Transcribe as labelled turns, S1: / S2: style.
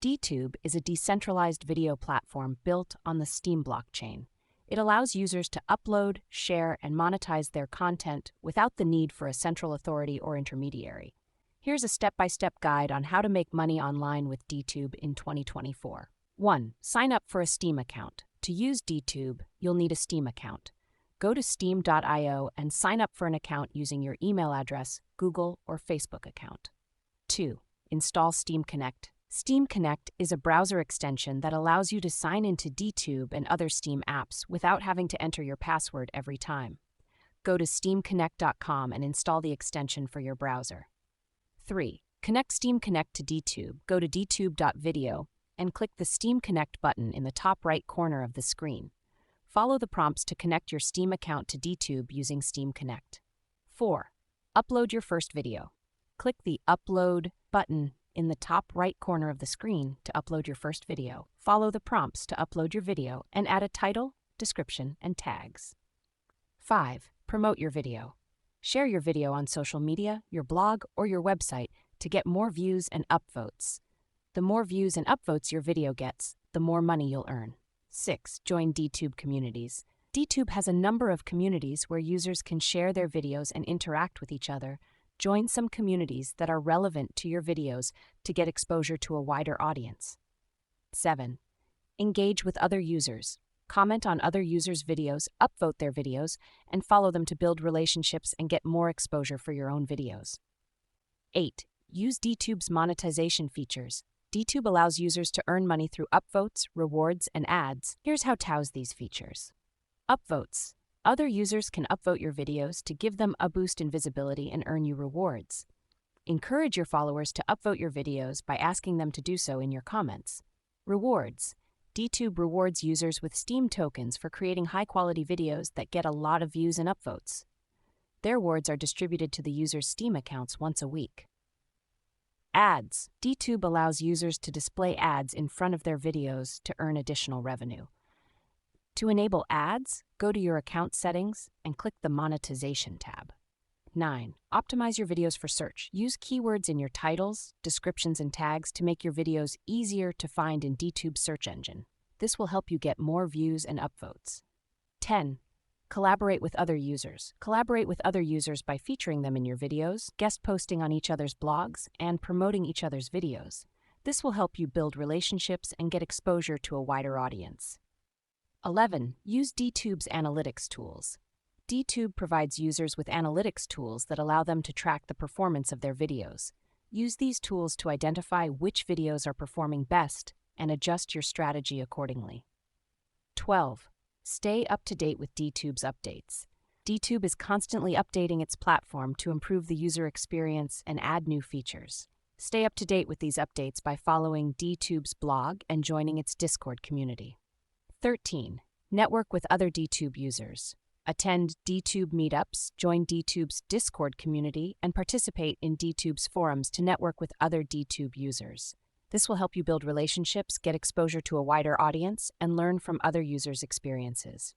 S1: DTube is a decentralized video platform built on the Steem blockchain. It allows users to upload, share, and monetize their content without the need for a central authority or intermediary. Here's a step-by-step guide on how to make money online with DTube in 2024. 1. Sign up for a Steem account. To use DTube, you'll need a Steem account. Go to steem.io and sign up for an account using your email address, Google, or Facebook account. 2. Install Steem Connect. Steem Connect is a browser extension that allows you to sign into DTube and other Steem apps without having to enter your password every time. Go to steemconnect.com and install the extension for your browser. 3. Connect Steem Connect to DTube. Go to dtube.video and click the Steem Connect button in the top right corner of the screen. Follow the prompts to connect your Steem account to DTube using Steem Connect. 4. Upload your first video. Click the Upload button in the top right corner of the screen to upload your first video. Follow the prompts to upload your video and add a title, description, and tags. 5. Promote your video. Share your video on social media, your blog, or your website to get more views and upvotes. The more views and upvotes your video gets, the more money you'll earn. 6. Join DTube communities. DTube has a number of communities where users can share their videos and interact with each other. Join some communities that are relevant to your videos to get exposure to a wider audience. 7. Engage with other users. Comment on other users' videos, upvote their videos, and follow them to build relationships and get more exposure for your own videos. 8. Use DTube's monetization features. DTube allows users to earn money through upvotes, rewards, and ads. Here's how to use these features. Upvotes. Other users can upvote your videos to give them a boost in visibility and earn you rewards. Encourage your followers to upvote your videos by asking them to do so in your comments. Rewards. DTube rewards users with Steem tokens for creating high-quality videos that get a lot of views and upvotes. Their rewards are distributed to the user's Steem accounts once a week. Ads. DTube allows users to display ads in front of their videos to earn additional revenue. To enable ads, go to your account settings and click the Monetization tab. 9. Optimize your videos for search. Use keywords in your titles, descriptions, and tags to make your videos easier to find in DTube's search engine. This will help you get more views and upvotes. 10. Collaborate with other users. Collaborate with other users by featuring them in your videos, guest posting on each other's blogs, and promoting each other's videos. This will help you build relationships and get exposure to a wider audience. 11. Use DTube's analytics tools. DTube provides users with analytics tools that allow them to track the performance of their videos. Use these tools to identify which videos are performing best and adjust your strategy accordingly. 12. Stay up to date with DTube's updates. DTube is constantly updating its platform to improve the user experience and add new features. Stay up to date with these updates by following DTube's blog and joining its Discord community. 13. Network with other DTube users. Attend DTube meetups, join DTube's Discord community, and participate in DTube's forums to network with other DTube users. This will help you build relationships, get exposure to a wider audience, and learn from other users' experiences.